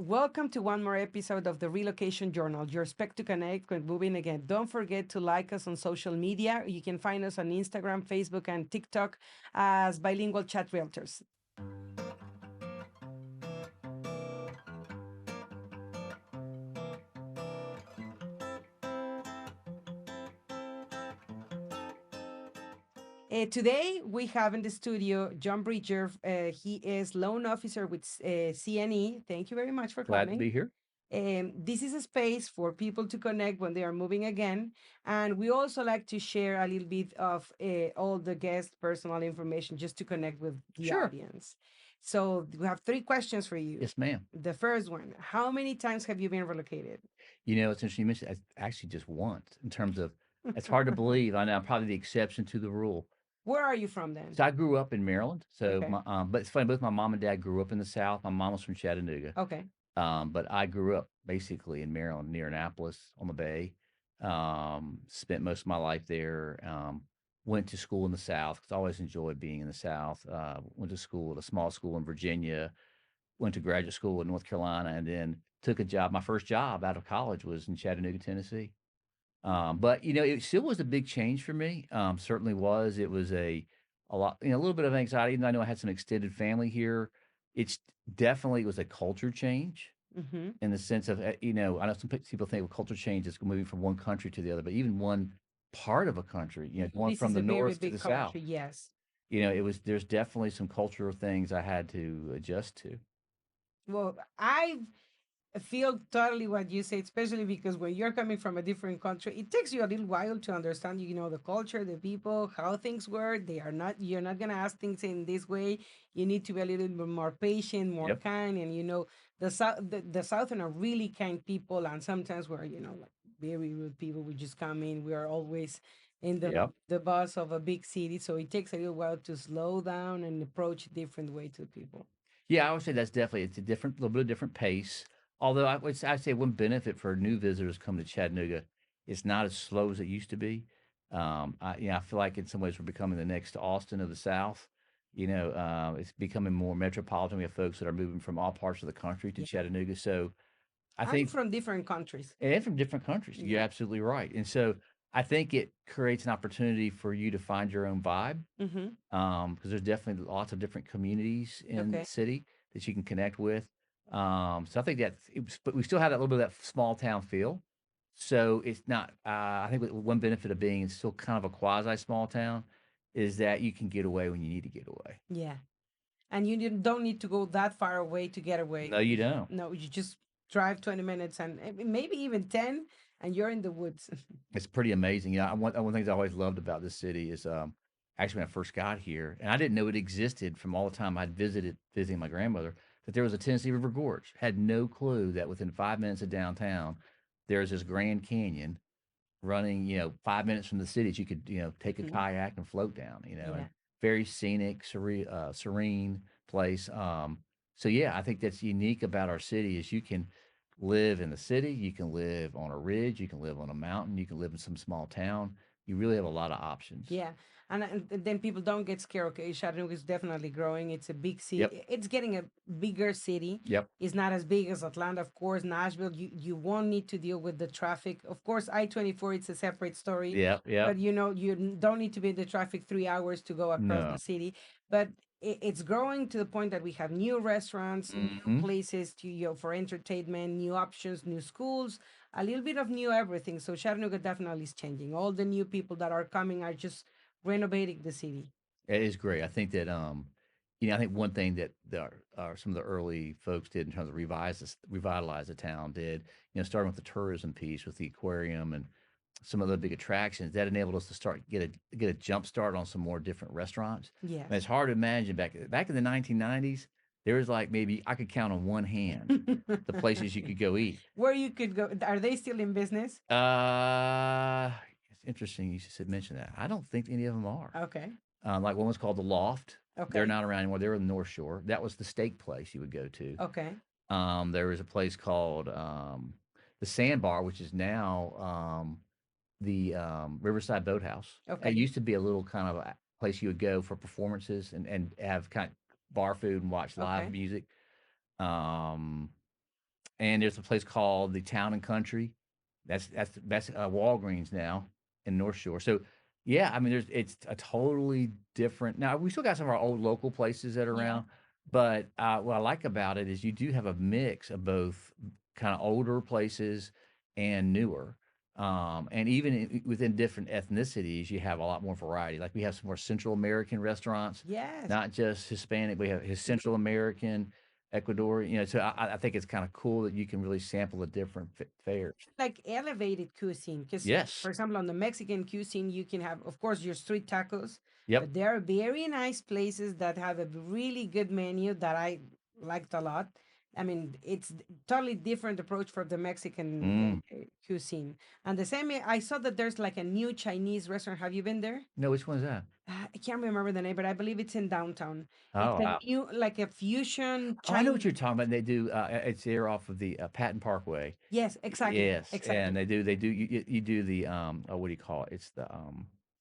Welcome to one more episode of the Relocation Journal, your spec to connect when moving again. Don't forget to like us on social media. You can find us on Instagram, Facebook, and TikTok as Bilingual Chat Realtors. Today, we have in the studio John Bridger. He is loan officer with CNE. Thank you very much for Glad to coming. be here. This is a space for people to connect when they are moving again. And we also like to share a little bit of all the guest personal information just to connect with the Sure. audience. So we have three questions for you. Yes, ma'am. The first one, how many times have you been relocated? It's interesting you mentioned actually just once in terms of it's hard to believe. I know I'm probably the exception to the rule. Where are you from then? So I grew up in Maryland. So Okay. but it's funny, both my mom and dad grew up in the South. My mom was from Chattanooga. Okay. But I grew up basically in Maryland, near Annapolis on the Bay. Spent most of my life there. Went to school in the South because I always enjoyed being in the South. Went to school at a small school in Virginia. Went to graduate school in North Carolina, and then took a job. My first job out of college was in Chattanooga, Tennessee. But it still was a big change for me. Certainly was. It was a lot, a little bit of anxiety. Even though I know I had some extended family here, it's definitely was a culture change Mm-hmm. in the sense of I know some people think of culture change is moving from one country to the other, but even one part of a country, going This from is the a very north to big the south, country, yes. there's definitely some cultural things I had to adjust to. Well, I feel totally what you say, especially because when you're coming from a different country, it takes you a little while to understand, the culture, the people, how things work. You're not gonna ask things in this way. You need to be a little bit more patient, more Yep. kind, and the Southern are really kind people, and sometimes we're like very rude people. We just come in. We are always in the Yep. the bus of a big city, so it takes a little while to slow down and approach a different way to people. Yeah, I would say that's definitely it's a different, little bit of different pace. Although I'd say one benefit for new visitors coming to Chattanooga, it's not as slow as it used to be. I feel like in some ways we're becoming the next Austin of the South. It's becoming more metropolitan. We have folks that are moving from all parts of the country to Yeah, Chattanooga. So I I'm think, from different countries. and from different countries, you're Yeah. absolutely right. And so I think it creates an opportunity for you to find your own vibe, Mm-hmm. because there's definitely lots of different communities in the Okay. city that you can connect with. So I think but we still have that little bit of that small town feel. So it's not. I think one benefit of being still kind of a quasi small town is that you can get away when you need to get away. Yeah. And you don't need to go that far away to get away. No, you don't. No, you just drive 20 minutes and maybe even 10 and you're in the woods. It's pretty amazing. Yeah, one of the things I always loved about this city is actually when I first got here, and I didn't know it existed from all the time I'd visiting my grandmother, that there was a Tennessee River Gorge. Had no clue that within 5 minutes of downtown, there's this Grand Canyon running, 5 minutes from the city that you could, take a Mhm. kayak and float down, and Yeah. very scenic, serene place. So yeah, I think that's unique about our city is you can live in the city, you can live on a ridge, you can live on a mountain, you can live in some small town. You really have a lot of options. Yeah. And then people don't get scared. Okay, Chattanooga is definitely growing. It's a big Yep. city. It's getting a bigger city. Yep. It's not as big as Atlanta, of course. Nashville, you won't need to deal with the traffic. Of course, I-24, it's a separate story. Yep. Yep. But don't need to be in the traffic 3 hours to go across the No. city. But it's growing to the point that we have new restaurants, new Hmm. places to for entertainment, new options, new schools, a little bit of new everything. So Chattanooga definitely is changing. All the new people that are coming are just renovating the city. It is great. I think that I think one thing that some of the early folks did in terms of revitalize the town did, starting with the tourism piece with the aquarium and some of the big attractions that enabled us to start get a jump start on some more different restaurants. And Yes. it's hard to imagine back in the 1990s, there was like maybe I could count on one hand the places you could go eat. Where you could go? Are they still in business? It's interesting you should mention that. I don't think any of them are. Okay. Like one was called the Loft. They're Okay. not around anymore. They were in the North Shore. That was the steak place you would go to. Okay. There was a place called the Sandbar, which is now the Riverside Boathouse. It Okay. used to be a little kind of a place you would go for performances and have kind of bar food and watch live Okay. music. Um, and there's a place called the Town and Country. That's Walgreens now in North Shore. So yeah, I mean, it's a totally different. Now we still got some of our old local places that are Yeah. around, but what I like about it is you do have a mix of both kind of older places and newer. And even within different ethnicities, you have a lot more variety. Like we have some more Central American restaurants, Yes. not just Hispanic. We have his Central American, Ecuador. So I think it's kind of cool that you can really sample the different fares. Like elevated cuisine, because Yes. for example, on the Mexican cuisine, you can have, of course, your street tacos, Yep. but there are very nice places that have a really good menu that I liked a lot. I mean, it's totally different approach from the Mexican Mm. cuisine. And the same, I saw that there's like a new Chinese restaurant. Have you been there? No, which one's that? I can't remember the name, but I believe it's in downtown. It's Oh, a wow. new, like a fusion Oh, I know what Chinese. you're talking about. They do, it's there off of the Patton Parkway. Yes, exactly, Yes, and exactly. they do, you do the, oh, what do you call it? It's the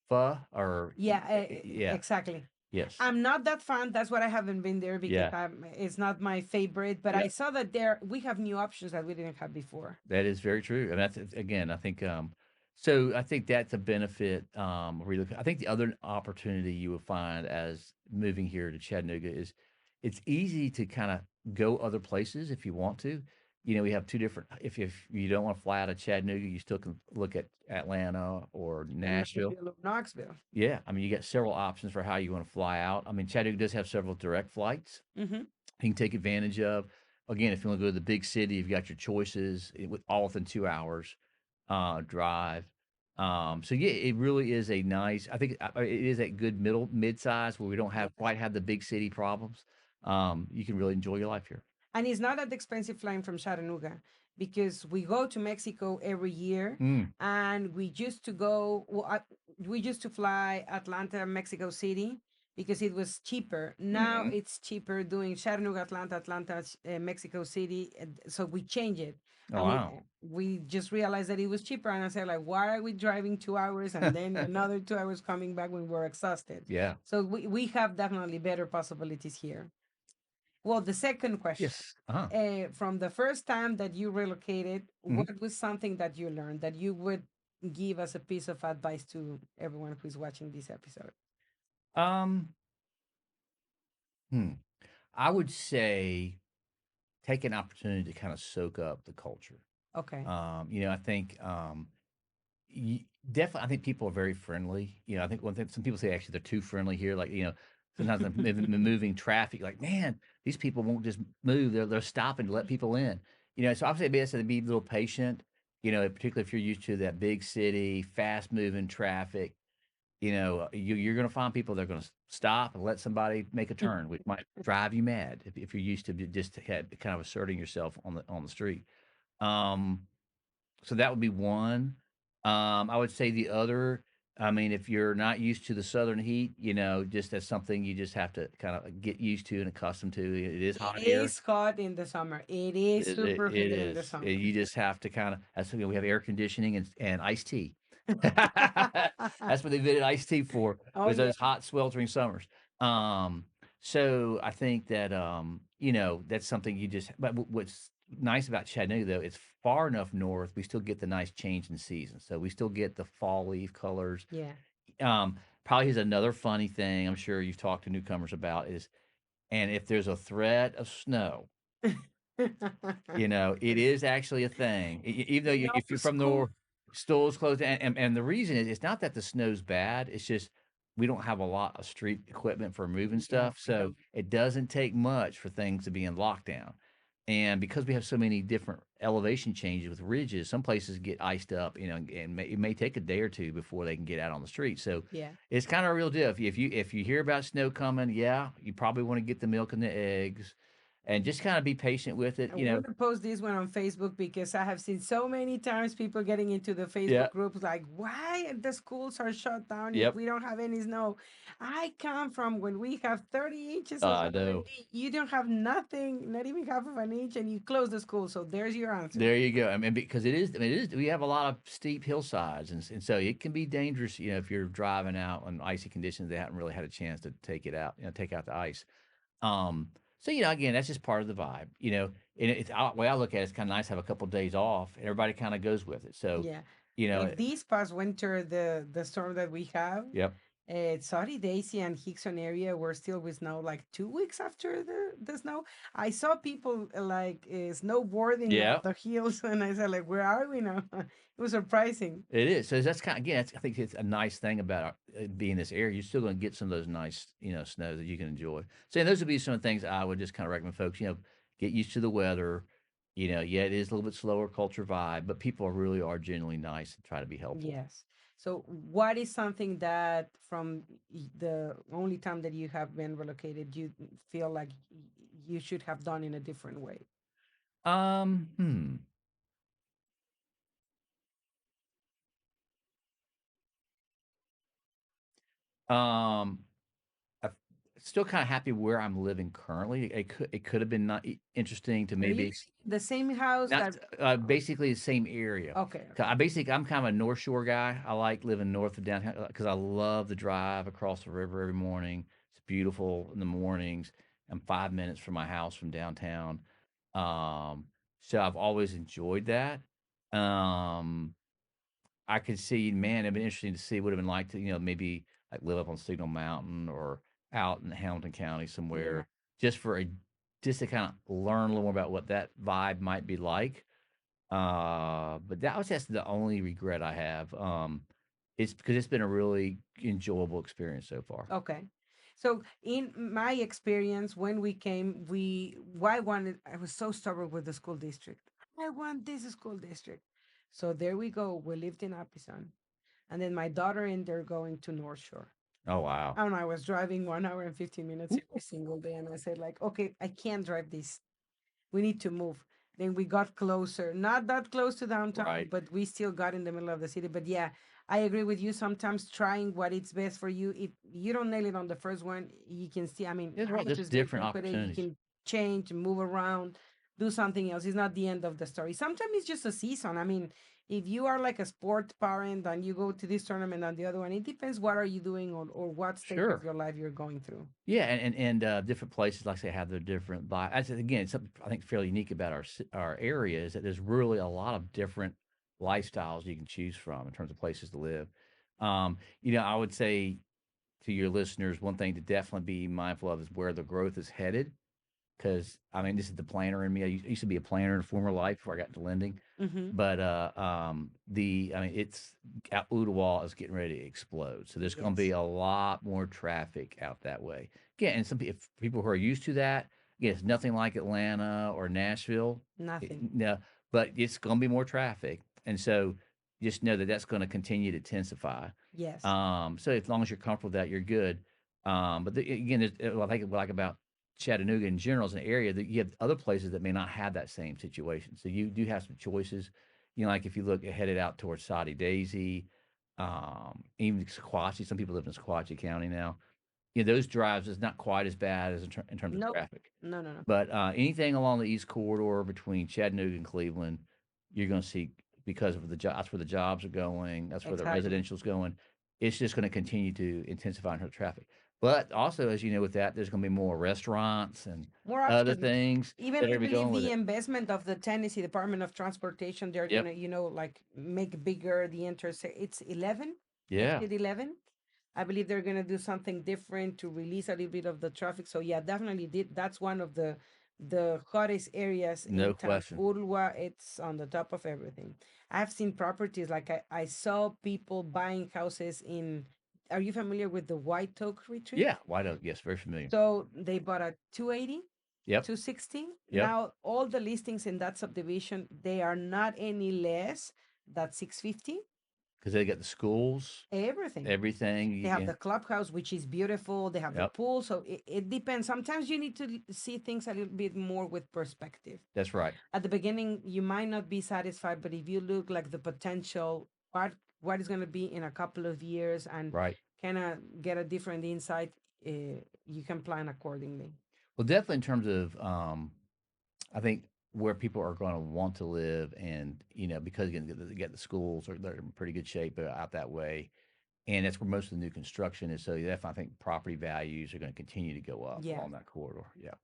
pho or Yeah, yeah, exactly. yes, I'm not that fan. That's what I haven't been there because yeah, it's not my favorite. But yeah. I saw that there we have new options that we didn't have before. That is very true, and that's again, I think, so I think that's a benefit, I think the other opportunity you will find as moving here to Chattanooga is it's easy to kinda go other places if you want to. We have 2 different if you don't wanna fly out of Chattanooga, you still can look at Atlanta or Or Nashville. Mobile or Knoxville. Yeah, I mean, you got several options for how you wanna fly out. I mean, Chattanooga does have several direct flights Hmm. you can take advantage of. Again, if you want to go to the big city, you've got your choices all within 2 hours drive. So yeah, it really is a nice. I think it is a good mid size where we don't have Yes. quite have the big city problems. You can really enjoy your life here. And it's not that expensive flying from Chattanooga because we go to Mexico every year Mm, and we used to go, we used to fly Atlanta, Mexico City because it was cheaper. Now mhm. it's cheaper doing Chattanooga, Atlanta, Atlanta, Mexico City. So we change it. Oh And wow, we just realized that it was cheaper. And I said, like, why are we driving 2 hours and then another 2 hours coming back when we're exhausted? yeah, So we have definitely better possibilities here. Well, the second question, yes, uh-huh. from the first time that you relocated, Mhm. what was something that you learned that you would give as a piece of advice to everyone who's watching this episode? Um, hmm. I would say take an opportunity to kind of soak up the culture. Okay. I think definitely, I think people are very friendly. I think one thing some people say actually they're too friendly here. Like sometimes moving traffic. Like man, these people won't just move. They're stopping to let people in. So I would say best to be a little patient. Particularly if you're used to that big city, fast moving traffic. You're going to find people that are going to stop and let somebody make a turn, which might drive you mad if you're used to just kind of asserting yourself on the street. Um, so that would be one. I would say the other, I mean, if you're not used to the southern heat, just that's something you just have to kind of get used to and accustomed to. It is It hot here. is hot in the summer. It is super It humid in the is. summer. You just have to kind of. That's we have air conditioning and iced tea. That's what they invented iced tea for Oh was yeah. those hot sweltering summers. Um, so I think that that's something you just. But what's nice about Chattanooga though, it's far enough north. We still get the nice change in season, so we still get the fall leaf colors. Yeah. Probably is another funny thing. I'm sure you've talked to newcomers about is, and if there's a threat of snow it is actually a thing. Even though No if you're from school. the stores closed, and the reason is it's not that the snow's bad. It's just we don't have a lot of street equipment for moving Yeah, stuff, we so don't. it doesn't take much for things to be in lockdown. And because we have so many different elevation changes with ridges, some places get iced up, and it may take a day or two before they can get out on the street. So Yeah. it's kind of a real deal. If you hear about snow coming, yeah, you probably want to get the milk and the eggs, and just kind of be patient with it. I'm going to post this one on Facebook because I have seen so many times people getting into the Yeah. Facebook groups like, why the schools are shut down if Yep. we don't have any snow? I come from when we have 30 inches of I snow and know. you don't have nothing, not even half of an inch, and you close the school. So there's your answer. There you go. I mean, because we have a lot of steep hillsides, and so it can be dangerous, if you're driving out on icy conditions, they haven't really had a chance to take it out, take out the ice. Um, So, again, that's just part of the vibe, and way I look at it, it's kind of nice to have a couple days off, and everybody kind of goes with it. So, Yeah. you know, Like this past winter, the storm that we have, yep, Saudi Daisy and Hickson area were still with snow like 2 weeks after the snow. I saw people like snowboarding yeah, up the hills, and I said like, "Where are we now?" It was surprising. it is. So that's kind of again, I think it's a nice thing about being in this area. You're still going to get some of those nice, snows that you can enjoy. So and those would be some of the things I would just kind of recommend folks. Get used to the weather. Yeah, it is a little bit slower culture vibe, but people really are genuinely nice and try to be helpful. Yes. So, what is something that from the only time that you have been relocated, you feel like you should have done in a different way? Hmm. Um, I'm still kind of happy where I'm living currently. It could have been not interesting to Are you maybe the same house not that? basically the same area. Okay, 'Cause okay. I'm kind of a North Shore guy. I like living north of downtown because I love the drive across the river every morning. It's beautiful in the mornings. I'm 5 minutes from my house from downtown. So I've always enjoyed that. Um, I could see, man, it'd been interesting to see what it'd been like to, maybe like live up on Signal Mountain or out in Hamilton County Yeah. somewhere, just for a just to kind of learn a little more about what that vibe might be like. But that was just the only regret I have. It's because it's been a really enjoyable experience so far. Okay. So in my experience, when we came, I was so stubborn with the school district. I want this school district. So there we go. We lived in Apison. And then my daughter and they're going to North Shore. Oh wow. And I was driving 1 hour and 15 minutes every single day. And I said, like, okay, I can't drive this. We need to move. Then we got closer, not that close to downtown, Right. but we still got in the middle of the city. But yeah, I agree with you. Sometimes trying what is best for you, if you don't nail it on the first one, you can see. I mean, It's right. life Just is very different complicated. You opportunities. can change, move around, do something else. It's not the end of the story. Sometimes it's just a season. I mean, if you are like a sport parent and you go to this tournament and the other one, it depends what are you doing or what stage of Sure. your life you're going through. Yeah, and different places, like I say, have their different vibe. I said again, something I think fairly unique about our area is that there's really a lot of different lifestyles you can choose from in terms of places to live. I would say to your listeners, one thing to definitely be mindful of is where the growth is headed. Because I mean, this is the planner in me. I used to be a planner in a former life before I got into lending. Mm-hmm. But I mean, it's Ooltewah is getting ready to explode. So there's going to be Yes. a lot more traffic out that way. Again, and if people who are used to that, again, it's nothing like Atlanta or Nashville. Nothing. No, but it's going to be more traffic, and so just know that that's going to continue to intensify. Yes. So as long as you're comfortable with that, you're good. Again, what I think what I like about Chattanooga in general as an area that you have other places that may not have that same situation. So you do have some choices. Like if you look headed out towards Saudi Daisy, even Sequatchie, some people live in Sequatchie County now. Those drives is not quite as bad as in terms of Nope. traffic. No, no, no. But anything along the East Corridor between Chattanooga and Cleveland, you're going to see because of the job. That's where the jobs are going. That's where the Exactly. residential's going. It's just going to continue to intensify in terms of traffic. But also, as you know, with that, there's going to be more restaurants and More other options. things Even that are I going to be believe going with the it. investment of the Tennessee Department of Transportation, they're Yep. gonna, like make bigger the interstate. It's 11, Yeah. exit 11. I believe they're gonna do something different to release a little bit of the traffic. So yeah, definitely did. That's one of the hottest areas No in town. question. Urwa, it's on the top of everything. I've seen properties like I saw people buying houses in. Are you familiar with the White Oak Retreat? Yeah. White Oak. Yes. Very familiar. So they bought a 280, Yep. 260. Yep. Now all the listings in that subdivision, they are not any less than 650. Because they got the schools, Everything. everything. They have the clubhouse, which is beautiful. They have the Yep. pool. So it depends. Sometimes you need to see things a little bit more with perspective. That's right. At the beginning, you might not be satisfied, but if you look like the potential, what is going to be in a couple of years and Right. kind of get a different insight, you can plan accordingly. Well, definitely in terms of I think where people are going to want to live, and because again, get the schools are they're in pretty good shape out that way, and that's where most of the new construction is. So definitely, I think property values are going to continue to go up Yeah. along that corridor. Yeah.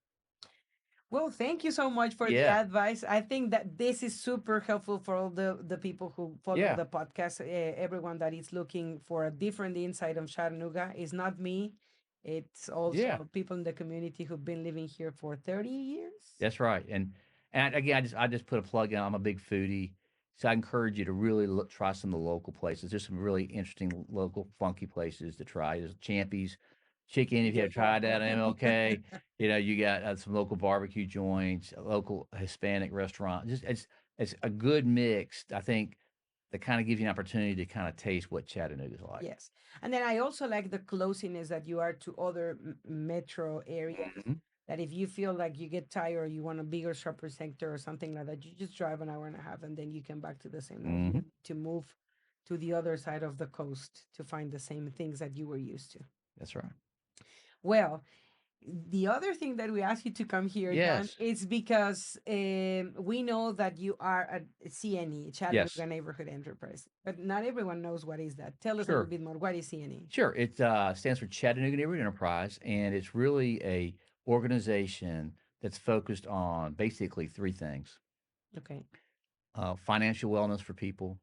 Well, thank you so much for the Yeah. advice. I think that this is super helpful for all the people who follow Yeah. the podcast. Everyone that is looking for a different insight of Chattanooga is not me. It's Yeah. also people in the community who've been living here for 30 years. That's right. And again, I just put a plug in. I'm a big foodie, so I encourage you to really try some of the local places. There's some really interesting local funky places to try. There's Champy's Chicken. If you have tried that, MLK. You got some local barbecue joints, a local Hispanic restaurant. Just it's a good mix. I think that kind of gives you an opportunity to kind of taste what Chattanooga's like. Yes. And then I also like the closeness that you are to other metro areas. Mhm. That if you feel like you get tired or you want a bigger shopping center or something like that, you just drive an hour and a half and then you come back to the same. No, you Mhm. don't need to move to the other side of the coast to find the same things that you were used to. That's right. Well, the other thing that we asked you to come here, John, Yes. is because we know that you are a CNE, Yes. Chattanooga Neighborhood Enterprise, but not everyone knows what is that. Tell us a little Sure. bit more. What is CNE? Sure. It stands for Chattanooga Neighborhood Enterprise, and it's really a organization that's focused on basically three things: Okay. financial wellness for people,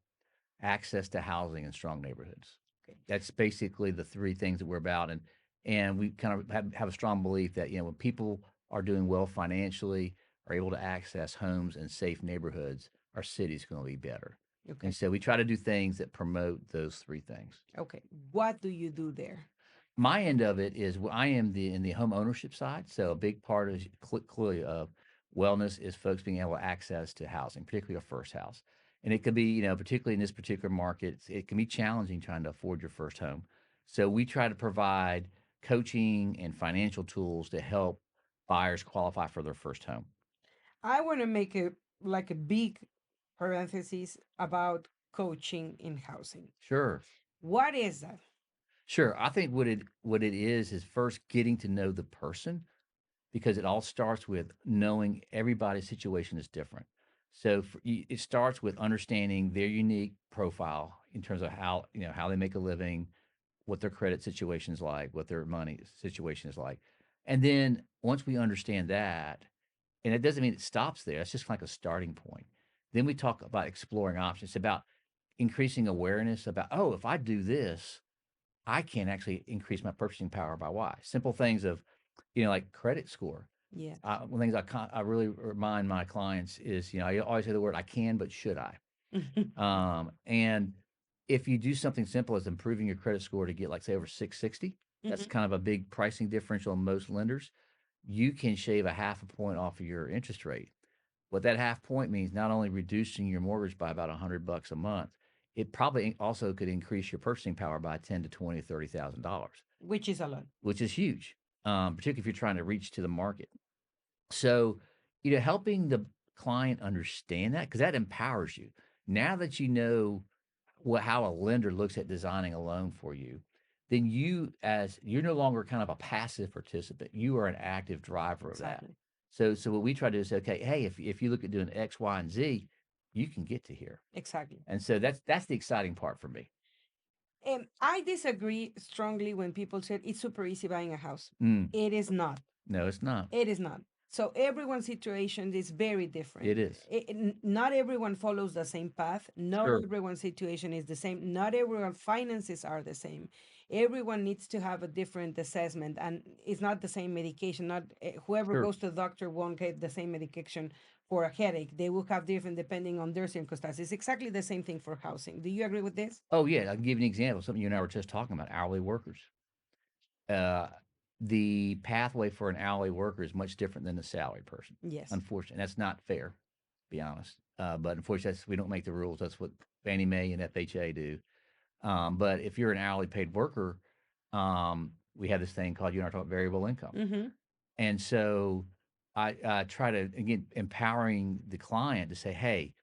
access to housing, and strong neighborhoods. Okay. That's basically the three things that we're about, and we kind of have a strong belief that when people are doing well financially, are able to access homes and safe neighborhoods, our city's going to be better. Okay. And so we try to do things that promote those three things. Okay. What do you do there? My end of it is I am in the home ownership side. So a big part of clearly of wellness is folks being able to access to housing, particularly a first house. And it could be, particularly in this particular market, it can be challenging trying to afford your first home. So we try to provide coaching and financial tools to help buyers qualify for their first home. I want to make a big parenthesis about coaching in housing. Sure. What is that? Sure. I think what it is first getting to know the person, because it all starts with knowing everybody's situation is different. So it starts with understanding their unique profile in terms of how they make a living, what their credit situation is like, what their money situation is like. And then once we understand that, and it doesn't mean it stops there, it's just like a starting point. Then we talk about exploring options. It's about increasing awareness about, oh, if I do this, I can actually increase my purchasing power by Y. Simple things of, like credit score. Yes. One of the things I really remind my clients is, I always say the word I can, but should I? And if you do something simple as improving your credit score to get, like, say, over 660, that's Mhm. kind of a big pricing differential in most lenders. You can shave a half a point off of your interest rate. What that half point means, not only reducing your mortgage by about $100 a month, it probably also could increase your purchasing power by 10 to 20, $30,000, Which is a lot. which is huge, particularly if you're trying to reach to the market. So, helping the client understand that, because that empowers you. Now that you know how a lender looks at designing a loan for you, then you're no longer kind of a passive participant. You are an active driver of that. Exactly. So what we try to do is say, okay, hey, if you look at doing X, Y, and Z, you can get to here. Exactly. And so that's the exciting part for me. I disagree strongly when people say it's super easy buying a house. Mm, It is not. no, it's not. It is not. So everyone's situation is very different. It is. Not everyone follows the same path. Not Sure. everyone's situation is the same. Not everyone's finances are the same. Everyone needs to have a different assessment, and it's not the same medication. Not whoever Sure. goes to the doctor won't get the same medication for a headache. They will have different depending on their circumstances. It's exactly the same thing for housing. Do you agree with this? Oh yeah, I can give you an example. Something you and I were just talking about: hourly workers. uh, the pathway for an hourly worker is much different than a salaried person. Yes. Unfortunately, that's not fair, to be honest. But unfortunately, we don't make the rules. That's what Fannie Mae and FHA do. But if you're an hourly paid worker, we have this thing called, you and I talk about variable income. Mm-hmm. And so I try to, again, empowering the client to say, hey,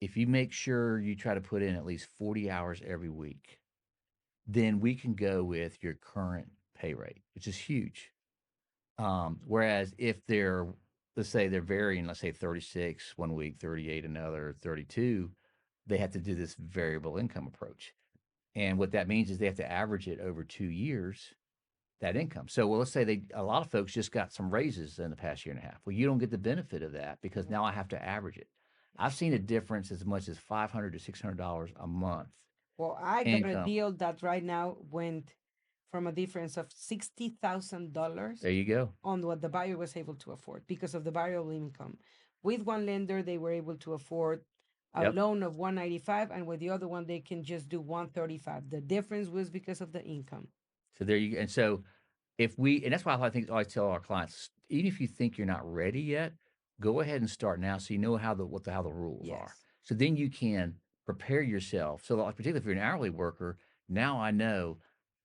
if you make sure you try to put in at least 40 hours every week, then we can go with your current pay rate, which is huge. Whereas if let's say they're varying, let's say 36 one week, 38 another, 32, they have to do this variable income approach. And what that means is they have to average it over 2 years. that income. So, well, let's say a lot of folks just got some raises in the past year and a half. Well, you don't get the benefit of that because now I have to average it. I've seen a difference as much as $500 to $600 a month Well, I got a income. deal that right now went from a difference of $60,000 There you go. on what the buyer was able to afford because of the variable income. With one lender, they were able to afford a Yep. loan of 195, and with the other one, they can just do 135. The difference was because of the income. So there you go. And so if we, and that's why I think I always tell our clients, even if you think you're not ready yet, go ahead and start now so you know how the rules are. Yes. So then you can prepare yourself. So like particularly if you're an hourly worker, now I know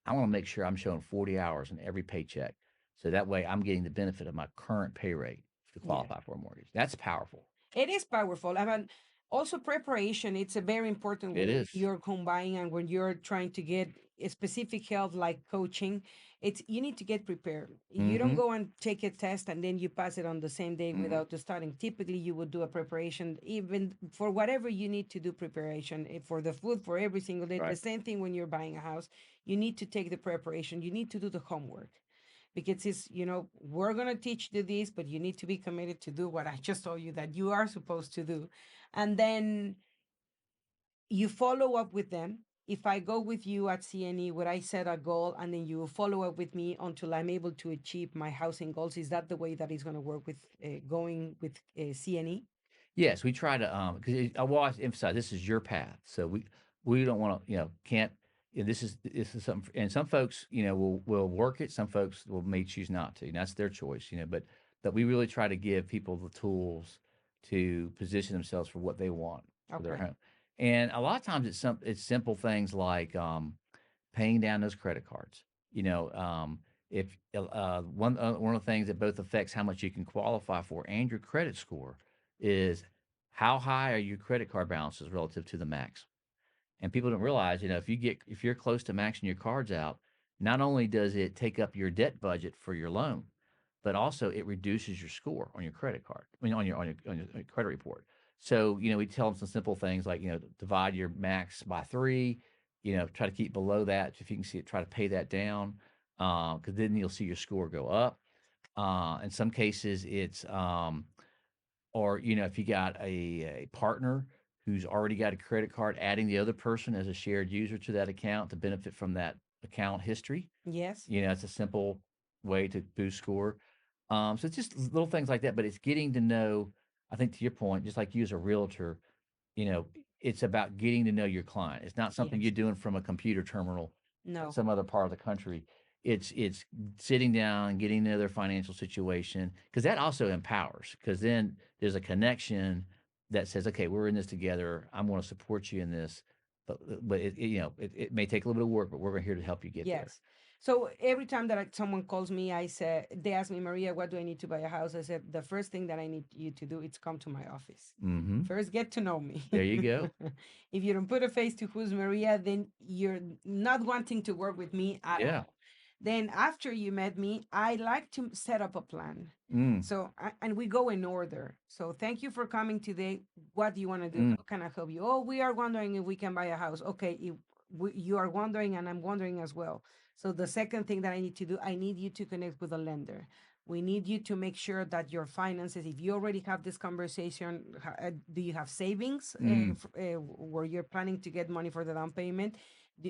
I want to make sure I'm showing 40 hours in every paycheck. So that way I'm getting the benefit of my current pay rate to Yeah. qualify for a mortgage. That's powerful. It is powerful. I mean, also preparation, it's a very important It when is. you're combining and when you're trying to get a specific help like coaching. It's you need to get prepared. You don't Mm-hmm. go and take a test and then you pass it on the same day Mm-hmm. without studying. Typically, you would do a preparation even for whatever you need to do preparation for the food for every single day. The Right. same thing when you're buying a house, you need to take the preparation. You need to do the homework because it's we're going to teach you this, but you need to be committed to do what I just told you that you are supposed to do, and then you follow up with them. If I go with you at CNE, would I set a goal and then you follow up with me until I'm able to achieve my housing goals? Is that the way that it's going to work with going with CNE? Yes, we try to because I want to emphasize this is your path. So we don't want to can't this is something and some folks will work it. Some folks may choose not to. And that's their choice. But we really try to give people the tools to position themselves for what they want for their Okay. home. And a lot of times it's simple things like paying down those credit cards. You know, if one of the things that both affects how much you can qualify for and your credit score is how high are your credit card balances relative to the max? And people don't realize, if you're close to maxing your cards out, not only does it take up your debt budget for your loan, but also it reduces your score on your credit card. I mean, on your credit report. So, we tell them some simple things like, divide your max by three, try to keep below that. If you can see it, try to pay that down. Because then you'll see your score go up. In some cases, it's or if you got a partner who's already got a credit card, adding the other person as a shared user to that account to benefit from that account history. Yes. It's a simple way to boost score. So it's just little things like that, but it's getting to know. I think to your point, just like you as a realtor, you know, it's about getting to know your client. It's not something Yes. you're doing from a computer terminal in No. some other part of the country. It's sitting down and getting to know their financial situation because that also empowers. Because then there's a connection that says, okay, we're in this together. I'm going to support you in this, but it may take a little bit of work, but we're here to help you get there. Yes. So every time that someone calls me, they ask me, Maria, what do I need to buy a house? I said, the first thing that I need you to do is come to my office. Mm-hmm. First, get to know me. There you go. If you don't put a face to who's Maria, then you're not wanting to work with me at Yeah. all. Then after you met me, I like to set up a plan. Mm, So, and we go in order. So thank you for coming today. What do you want to do? mm. How can I help you? Oh, we are wondering if we can buy a house. Okay, if you are wondering and I'm wondering as well. So the second thing that I need to do, I need you to connect with a lender. We need you to make sure that your finances, if you already have this conversation, do you have savings Mm. where you're planning to get money for the down payment?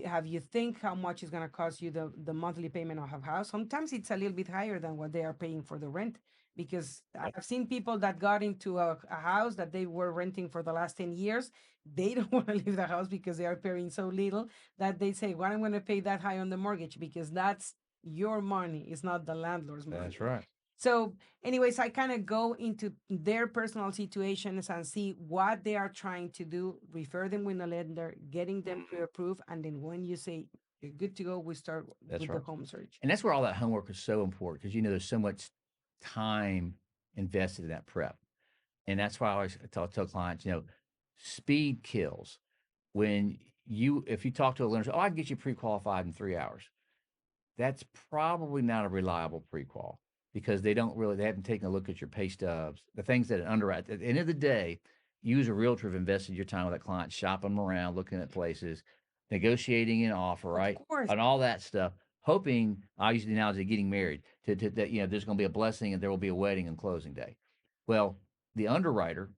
Have you think how much is going to cost you the monthly payment of a house? Sometimes it's a little bit higher than what they are paying for the rent because Yep. I've seen people that got into a house that they were renting for the last 10 years. They don't want to leave the house because they are paying so little that they say, well, I'm going to pay that high on the mortgage because that's your money. It's not the landlord's That's money. right. So, anyways, I kind of go into their personal situations and see what they are trying to do, refer them with a lender, getting them to approve. And then when you say you're good to go, we start That's with the right. home search. And that's where all that homework is so important because there's so much time invested in that prep. And that's why I always tell clients, speed kills. If you talk to a lender, oh, I can get you pre-qualified in 3 hours. That's probably not a reliable pre-qual because they haven't taken a look at your pay stubs, the things that underwrite. At the end of the day, you as a realtor have invested your time with that client, shopping them around, looking at places, negotiating an offer, Of right? course. And all that stuff. hoping, I use the analogy of getting married, to that, there's going to be a blessing and there will be a wedding and closing day. Well, the underwriter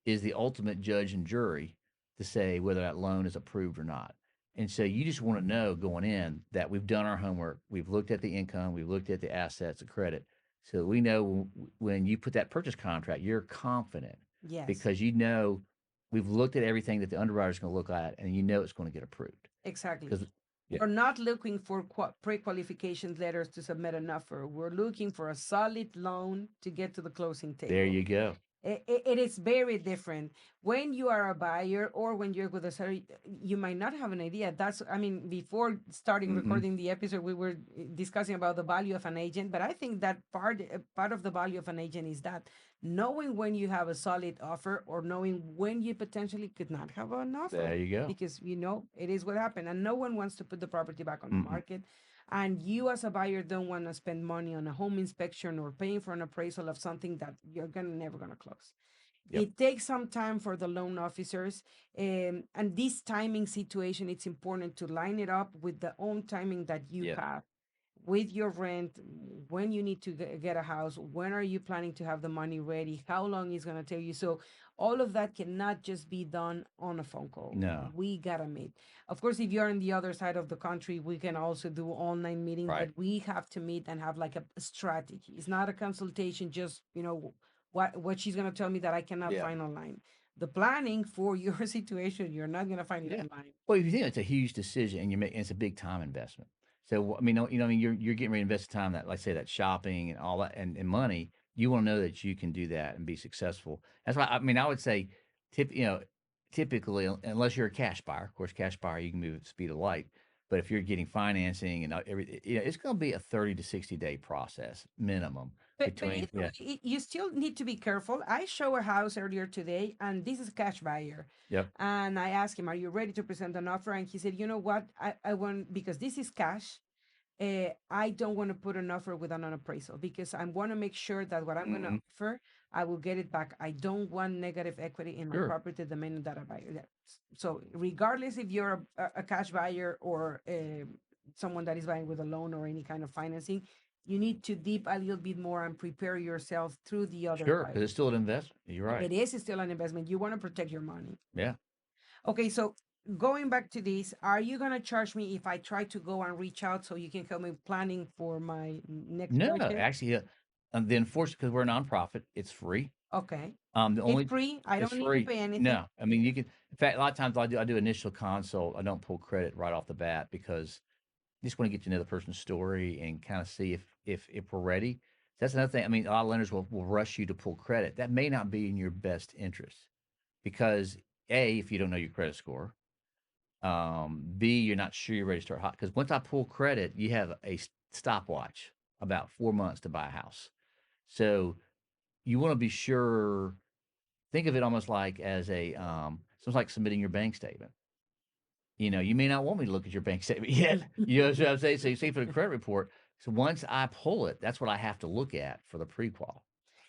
is the ultimate judge and jury to say whether that loan is approved or not. And so you just want to know going in that we've done our homework, we've looked at the income, we've looked at the assets, the credit, so we know when you put that purchase contract, you're confident Yes. because we've looked at everything that the underwriter is going to look at, and it's going to get approved. Exactly. Because yeah, We're not looking for pre-qualification letters to submit an offer. We're looking for a solid loan to get to the closing there table. you go. It is very different when you are a buyer or when you're with a seller. You might not have an idea. That's, I mean, before starting Mm-mm. recording the episode, we were discussing about the value of an agent. But I think that part of the value of an agent is that knowing when you have a solid offer or knowing when you potentially could not have an offer, There you go. because it is what happened, and no one wants to put the property back on the Mm-mm. market. And you as a buyer don't want to spend money on a home inspection or paying for an appraisal of something that you're gonna never gonna close. Yep. It takes some time for the loan officers, and this timing situation, it's important to line it up with the own timing that you Yes. have with your rent, when you need to get a house, when are you planning to have the money ready, how long is going to take you. So all of that cannot just be done on a phone call. No. We gotta meet. Of course, if you're on the other side of the country, we can also do online meeting, Right. but we have to meet and have like a strategy. It's not a consultation, just what she's going to tell me that I cannot Yeah. find online. The planning for your situation, you're not going to find it Yeah. online. Well, if you think it's a huge decision and it's a big time investment. So, I mean, I mean, you're getting ready to invest time that, like, say, that shopping and all that and money. You want to know that you can do that and be successful. That's why, I mean, I would say, tip, you know, typically, unless you're a cash buyer, of course, cash buyer, you can move at the speed of light. But if you're getting financing and everything, it's going to be a 30 to 60-day process minimum But between, either way, you still need to be careful. I show a house earlier today, and this is a cash buyer. yep, And I asked him, "Are you ready to present an offer?" And he said, "You know what? I want, because this is cash. I don't want to put an offer without an appraisal because I want to make sure that what I'm going to hmm, offer, I will get it back. I don't want negative equity in my sure, property the minute that I buy it." Yeah. So regardless if you're a cash buyer or someone that is buying with a loan or any kind of financing, you need to deep a little bit more and prepare yourself through the other sure, because side. it's still an investment. You're right. It is still an investment. You want to protect your money. Yeah. Okay, so going back to this, are you gonna charge me if I try to go and reach out so you can help me planning for my next No, purchase? actually, the unfortunate because we're a nonprofit, it's free. Okay, The it's only free. I It's don't need to free. pay anything. No, I mean you can. In fact, a lot of times I do initial consult. I don't pull credit right off the bat because I just want to get to know the person's story and kind of see if we're ready. That's another thing. I mean, a lot of lenders will rush you to pull credit. That may not be in your best interest because A, if you don't know your credit score, B, you're not sure you're ready to start hot. Because once I pull credit, you have a stopwatch about 4 months to buy a house. So you want to be sure. Think of it almost like as it's like submitting your bank statement. You may not want me to look at your bank statement yet. You know what I'm saying? So you see for the credit report. So once I pull it, that's what I have to look at for the prequal.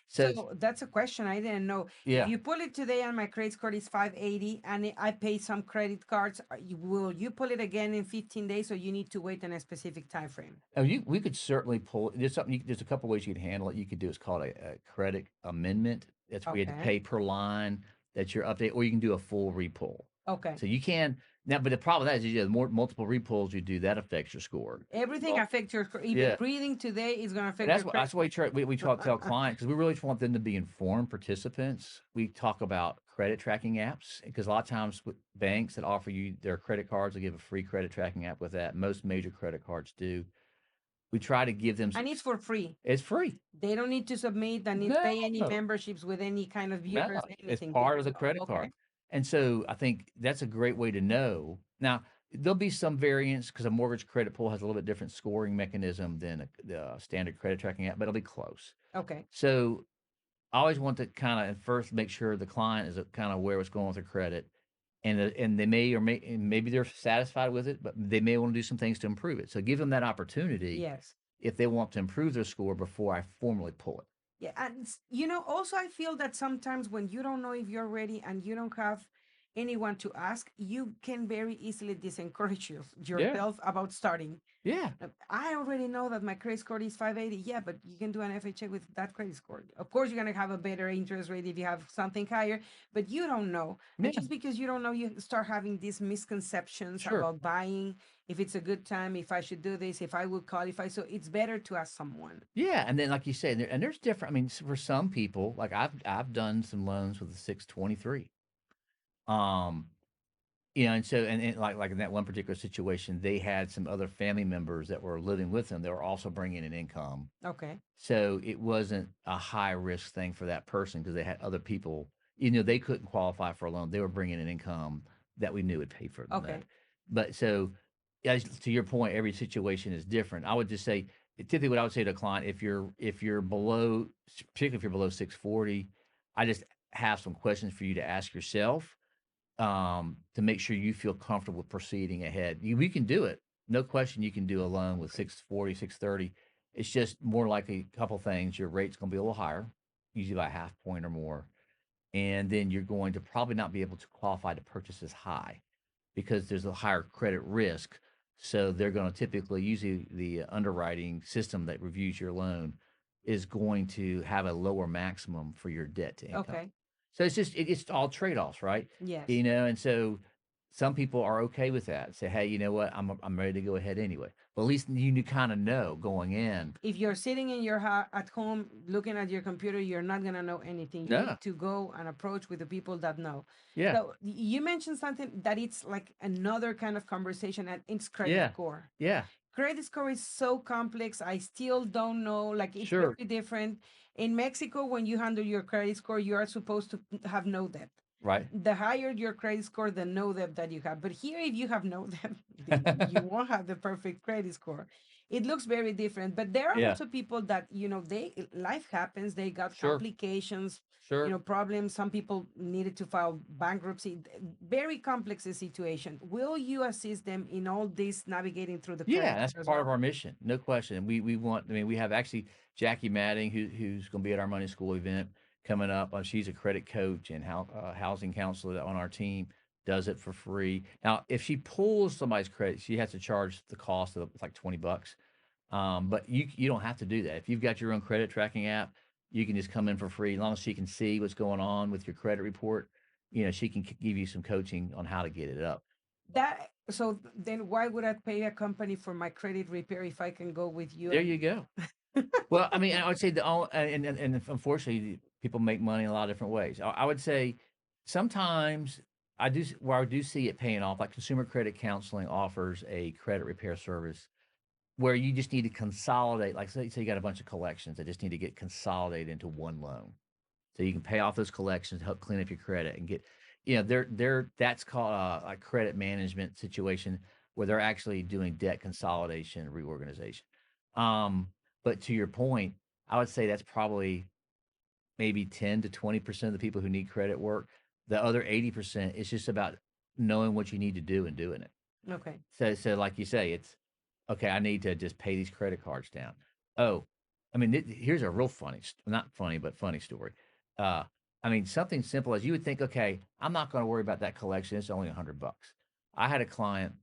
So So that's a question I didn't know. If yeah. you pull it today and my credit score is 580 and I pay some credit cards, will you pull it again in 15 days or you need to wait in a specific time frame? Oh, we could certainly pull. There's a couple ways you can handle it. You could do it's called a credit amendment. That's where you have to Okay. pay per line that you're updating, or you can do a full repull. Okay. So you can now, but the problem with that is you have more multiple repulls you do that affects your score. Everything Well, affects your even yeah, breathing today is going to and affect your credit that's why score. we tell clients because we really just want them to be informed participants. We talk about credit tracking apps because a lot of times with banks that offer you their credit cards, they give a free credit tracking app with that. Most major credit cards do. We try to give them. And it's for free. It's free. They don't need to submit and need pay any No, memberships with any kind of no, viewers, it's anything. They part of just the credit okay. card. And so I think that's a great way to know. Now, there'll be some variance because a mortgage credit pull has a little bit different scoring mechanism than the standard credit tracking app, but it'll be close. Okay. So I always want to kind of first make sure the client is kind of aware what's going on with their credit. And they may or may and maybe they're satisfied with it, but they may want to do some things to improve it. So give them that opportunity Yes. if they want to improve their score before I formally pull it. Yeah, and also I feel that sometimes when you don't know if you're ready and you don't have anyone to ask, you can very easily disencourage Yeah. yourself about starting. Yeah. I already know that my credit score is 580. Yeah, but you can do an FHA with that credit score. Of course, you're going to have a better interest rate if you have something higher, but you don't know. And Yeah. just because you don't know, you start having these misconceptions Sure. about buying, if it's a good time, if I should do this, if I would qualify. So it's better to ask someone. Yeah, and then like you say, and there's different. I mean, for some people, like I've done some loans with a 623. Um, and so and like in that one particular situation, they had some other family members that were living with them. They were also bringing in income, Okay. so it wasn't a high risk thing for that person because they had other people. They couldn't qualify for a loan. They were bringing in income that we knew would pay for that. Okay. But so, as to your point, every situation is different. I would just say, typically, what I would say to a client, if you're below, particularly if you're below 640, I just have some questions for you to ask yourself to make sure you feel comfortable proceeding ahead. We can do it. No question you can do a loan with Okay. 640, 630. It's just more likely a couple things. Your rate's going to be a little higher, usually by a half point or more. And then you're going to probably not be able to qualify to purchase as high because there's a higher credit risk. So they're going to typically, usually the underwriting system that reviews your loan is going to have a lower maximum for your debt to income. Okay. So it's all trade-offs, right? Yes. And so some people are okay with that. Say, hey, you know what? I'm ready to go ahead anyway. But at least you kind of know going in. If you're sitting in at home looking at your computer, you're not going to know anything. You No. need to go and approach with the people that know. Yeah. So you mentioned something that it's like another kind of conversation, and it's credit Yeah. score. Yeah. Credit score is so complex. I still don't know. Like, it's Sure. very different. In Mexico, when you handle your credit score, you are supposed to have no debt. Right. The higher your credit score, the no debt that you have. But here, if you have no debt, you won't have the perfect credit score. It looks very different. But there are Yeah. also people that, they life happens, they got Sure. complications, Sure. problems. Some people needed to file bankruptcy. Very complex a situation. Will you assist them in all this navigating through the Yeah, credit that's score as part of well? our mission, no question. We want. I mean, we have actually Jackie Madding, who's going to be at our Money School event coming up. She's a credit coach and housing counselor on our team. Does it for free. Now, if she pulls somebody's credit, she has to charge the cost of like $20. But you don't have to do that. If you've got your own credit tracking app, you can just come in for free. As long as she can see what's going on with your credit report, she can give you some coaching on how to get it up. That so then why would I pay a company for my credit repair if I can go with you There you and go. Well, I mean, I would say the only and unfortunately, people make money in a lot of different ways. I would say sometimes where I do see it paying off, like Consumer Credit Counseling offers a credit repair service where you just need to consolidate. Like, say you got a bunch of collections that just need to get consolidated into one loan, so you can pay off those collections, help clean up your credit, and get, they're that's called a credit management situation where they're actually doing debt consolidation and reorganization. Um, but to your point, I would say that's probably maybe 10 to 20% of the people who need credit work. The other 80% is just about knowing what you need to do and doing it. okay. So like you say, it's okay. I need to just pay these credit cards down. Oh, I mean, here's a real funny, not funny, but funny story. Uh, I mean, something simple as you would think, okay, I'm not going to worry about that collection. It's only $100. I had a client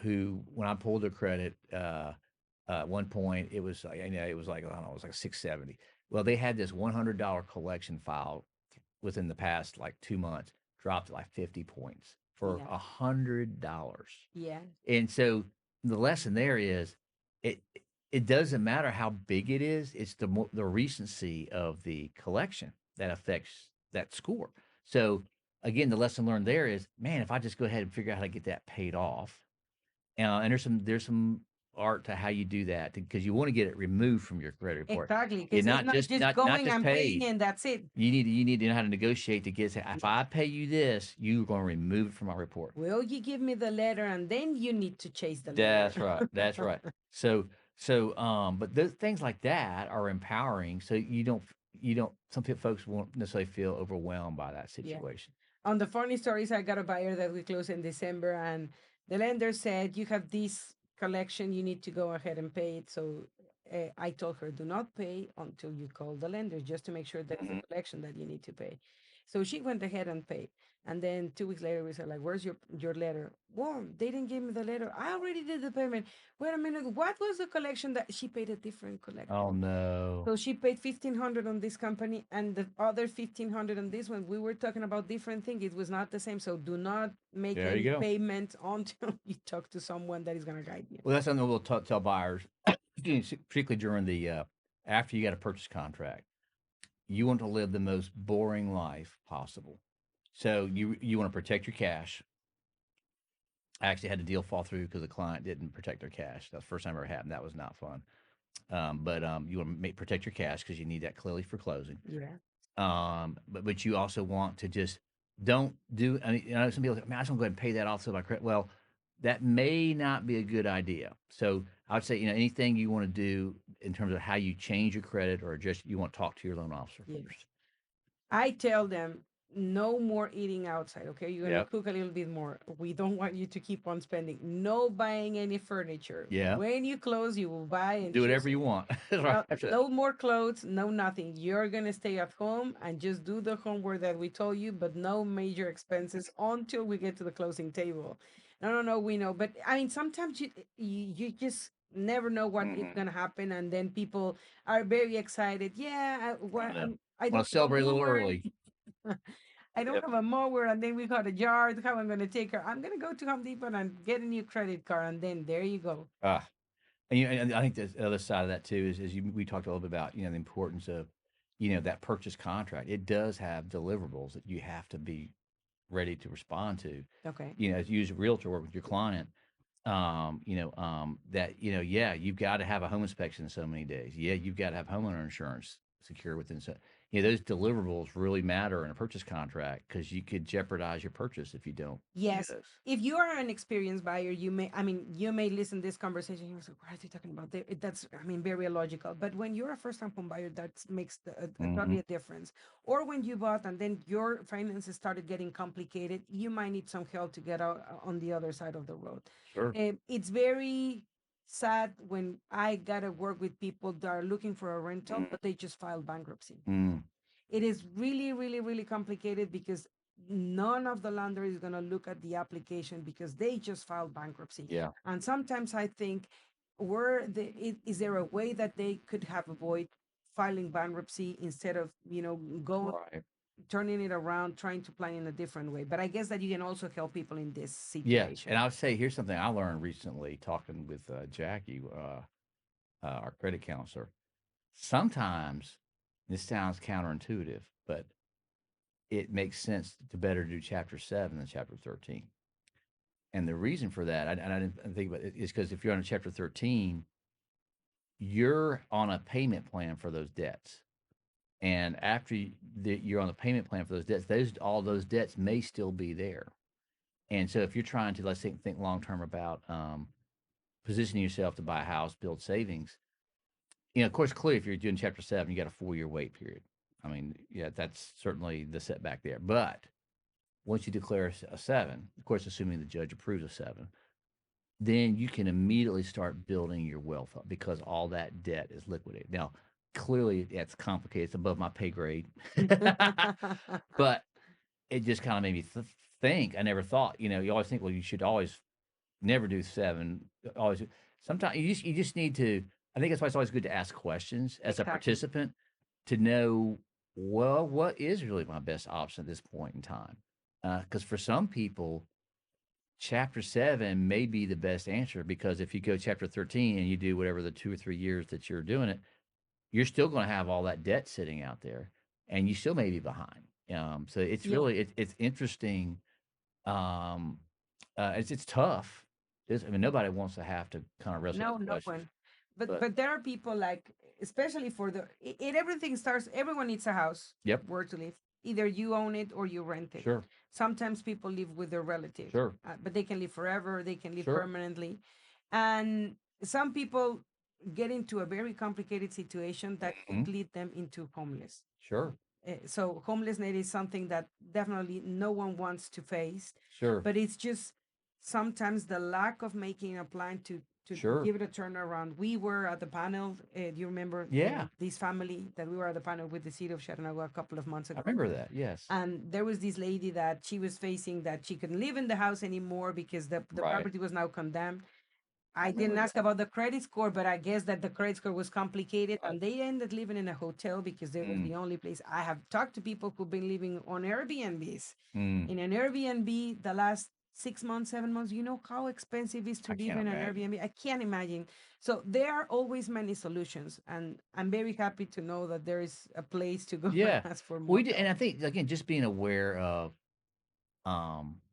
who, when I pulled their credit, at one point it was like, it was like, I don't know, it was like 670. Well, they had this $100 collection file within the past like 2 months, dropped to like 50 points for Yeah. $100. Yeah. And so the lesson there is it it doesn't matter how big it is, it's the recency of the collection that affects that score. So again, the lesson learned there is, man, if I just go ahead and figure out how to get that paid off, and there's some art to how you do that because you want to get it removed from your credit report. Exactly. You're Because it's not not just just not going just and paying paid. and that's it. You need to know how to negotiate to get, say, if Yeah. I pay you this, you're going to remove it from my report. Will you give me the letter and then you need to chase the letter? That's right. That's right. But those things like that are empowering. So you don't. Some folks won't necessarily feel overwhelmed by that Yeah. situation. On the funny stories, I got a buyer that we closed in December, and the lender said, "You have this collection, you need to go ahead and pay it." So I told her, "Do not pay until you call the lender, just to make sure that it's a Mhm. collection that you need to pay." So she went ahead and paid. And then 2 weeks later, we said, like, where's your letter? Well, they didn't give me the letter. I already did the payment. Wait a minute. What was the collection that she paid a different Oh collector? no. So she paid 1,500 on this company and the other 1,500 on this one. We were talking about different things. It was not the same. So do not make There you any go. payment until you talk to someone that is going to guide you. Well, that's something we'll tell buyers, particularly during the after you got a purchase contract. You want to live the most boring life possible. So you want to protect your cash. I actually had a deal fall through because the client didn't protect their cash. That's the first time it ever happened. That was not fun. But you want to protect your cash because you need that clearly for closing. Yeah. But you also want to just don't do. I mean, you know, some people say, "Man, I just want to go ahead and pay that off so my credit." Well, that may not be a good idea. So I would say, anything you want to do in terms of how you change your credit or just you want to talk to your loan officer Yes. first. I tell them no more eating outside. Okay, you're gonna Yep. cook a little bit more. We don't want you to keep on spending. No buying any furniture. Yeah. When you close, you will buy and Do whatever choose. you want. Right after that. No more clothes, no nothing. You're gonna stay at home and just do the homework that we told you, but no major expenses until we get to the closing table. No, no, no, we know. But I mean, sometimes you just never know what is Hmm. gonna happen, and then people are very excited. Yeah, I know. I Want don't to have a celebrate a little mower. early. I don't Yep. have a mower, and then we got a yard. How I'm gonna take her? I'm gonna go to Home Depot and get a new credit card, and then there you go. Ah, and I think the other side of that too is we talked a little bit about the importance of that purchase contract. It does have deliverables that you have to be ready to respond to. Okay. As you use a realtor work with your client, that yeah, you've got to have a home inspection in so many days. Yeah, you've got to have homeowner insurance secure within so. Those deliverables really matter in a purchase contract because you could jeopardize your purchase if you don't do Yes. those. If you are an experienced buyer, I mean, you may listen to this conversation. You're like, what are they talking about? That's, I mean, very illogical. But when you're a first time home buyer, that makes Hmm. totally a difference. Or when you bought and then your finances started getting complicated, you might need some help to get out on the other side of the road. Sure. It's very sad when I got to work with people that are looking for a rental, but they just filed bankruptcy. Mm-hmm. It is really, really, really complicated because none of the lender is going to look at the application because they just filed bankruptcy. Yeah. And sometimes I think, is there a way that they could have avoid filing bankruptcy instead of going Right. turning it around, trying to plan in a different way? But I guess that you can also help people in this Yes, and situation. I would say here's something I learned recently talking with Jackie, our credit counselor. Sometimes this sounds counterintuitive, but it makes sense to better do chapter 7 than chapter 13. And the reason for that, I didn't think about it, is because if you're on a chapter 13, you're on a payment plan for those debts. And after you're on the payment plan for those debts, all those debts may still be there. And so if you're trying to, let's think long term about positioning yourself to buy a house, build savings, of course, clearly, if you're doing chapter 7, you got a 4-year wait period. I mean, yeah, that's certainly the setback there. But once you declare a 7, of course, assuming the judge approves a 7, then you can immediately start building your wealth up because all that debt is liquidated. Now, clearly, it's complicated. It's above my pay grade. But it just kind of made me think. I never thought, you always think, well, you should always never do 7. Always, sometimes you just need to. I think that's why it's always good to ask questions as a Exactly. participant to know, well, what is really my best option at this point in time? Because for some people, chapter 7 may be the best answer because if you go chapter 13 and you do whatever the 2 or 3 years that you're doing it, you're still going to have all that debt sitting out there, and you still may be behind. So it's Yeah. really it's interesting. Um, it's tough. I mean, nobody wants to have to kind of wrestle No, those no questions, one. But but there are people like, especially for everything starts. Everyone needs a house yep, where to live. Either you own it or you rent it. sure, Sometimes people live with their relative, sure, but they can live forever. They can live sure, permanently, and some people get into a very complicated situation that could mhm, lead them into homeless. sure, So homelessness is something that definitely no one wants to face, sure, but it's just sometimes the lack of making a plan to Sure. give it a turnaround. We were at the panel. Do you remember Yeah, this family that we were at the panel with the city of Chattanooga a couple of months I ago? remember that. Yes. And there was this lady that she was facing that she couldn't live in the house anymore because the Right. property was now condemned. I I didn't remember ask that. about the credit score, but I guess that the credit score was complicated Right. and they ended living in a hotel because they was Mm, the only place. I have talked to people who've been living on Airbnbs. mm. In an Airbnb, the last 6 months, 7 months, you know how expensive it is to I live can't in an imagine. Airbnb? I can't imagine. So there are always many solutions. And I'm very happy to know that there is a place to go and Yeah, ask for we more do, and help. I think again, just being aware of.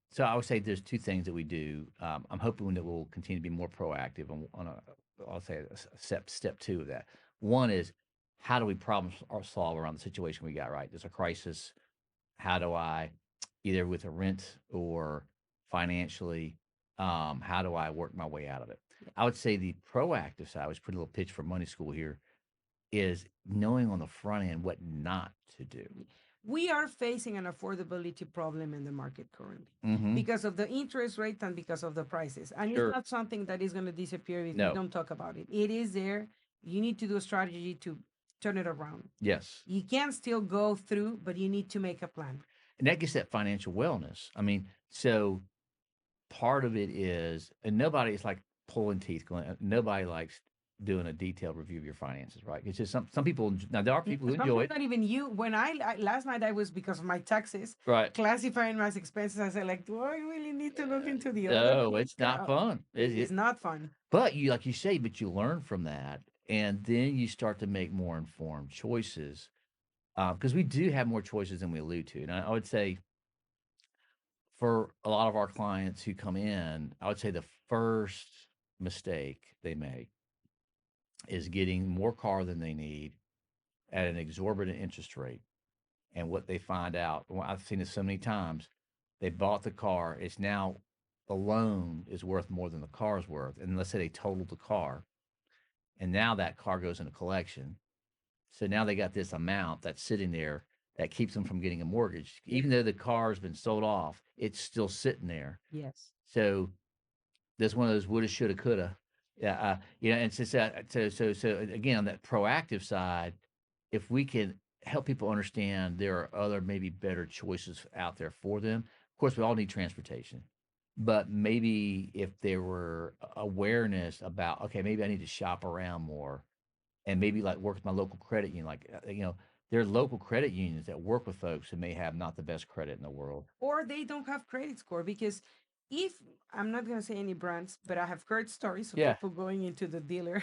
So I would say there's two things that we do. I'm hoping that we'll continue to be more proactive on a, I'll say a step two of that. One is how do we problem or solve around the situation we got, right? There's a crisis. How do I either with a rent or financially, how do I work my way out of it? I would say the proactive side, I was putting a little pitch for money school here, is knowing on the front end what not to do. We are facing an affordability problem in the market currently Mm-hmm. because of the interest rate and because of the prices. And it's Sure. not something that is going to disappear if we No. don't talk about it. It is there. You need to do a strategy to turn it around. Yes. You can still go through, but you need to make a plan. And that gets that financial wellness. I mean, so part of it is, and nobody is like pulling teeth going, nobody likes doing a detailed review of your finances, right? It's just some people, now there are people who enjoy Sometimes it. not even you. When last night I was because of my taxes Right. classifying my expenses. I said like, do I really need to look into the other No, ones? it's not fun. It's not fun. But you, like you say, but you learn from that. And then you start to make more informed choices because we do have more choices than we allude to. And I would say for a lot of our clients who come in, I would say the first mistake they make is getting more car than they need at an exorbitant interest rate. And what they find out, well, I've seen this so many times, they bought the car. It's now the loan is worth more than the car's worth. And let's say they totaled the car, and now that car goes into collection. So now they got this amount that's sitting there that keeps them from getting a mortgage. Yeah. Even though the car has been sold off, it's still sitting there. Yes. So that's one of those woulda, shoulda, coulda. Yeah, and so again, on that proactive side, if we can help people understand there are other maybe better choices out there for them. Of course, we all need transportation, but maybe if there were awareness about, okay, maybe I need to shop around more, and maybe like work with my local credit union, like there are local credit unions that work with folks who may have not the best credit in the world. Or they don't have credit score because if I'm not going to say any brands, but I have heard stories of Yeah. people going into the dealer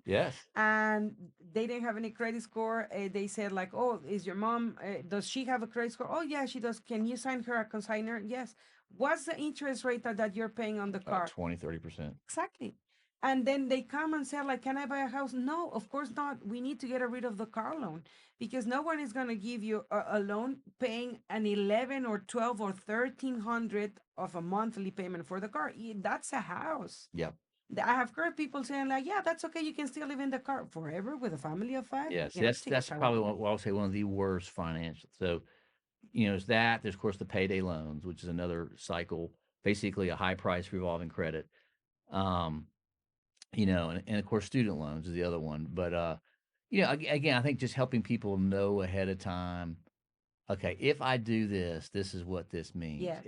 Yes. and they didn't have any credit score. They said like, "Oh, is your mom? Does she have a credit score? Oh yeah, she does. Can you sign her a consignor? Yes. What's the interest rate that you're paying on the car? 20, 30%. Exactly. And then they come and say, like, can I buy a house? No, of course not. We need to get rid of the car loan because no one is going to give you a loan paying an 11 or 12 or 1300 of a monthly payment for the car. That's a house. Yep. I have heard people saying, like, yeah, that's okay. You can still live in the car forever with a family of five. You Yes, cannot take a that's shower. probably what I'll say one of the worst financial. So, it's that. There's of course the payday loans, which is another cycle, basically a high price revolving credit. Um, and of course student loans is the other one. But again, I think just helping people know ahead of time, okay, if I do this, this is what this means, Yes.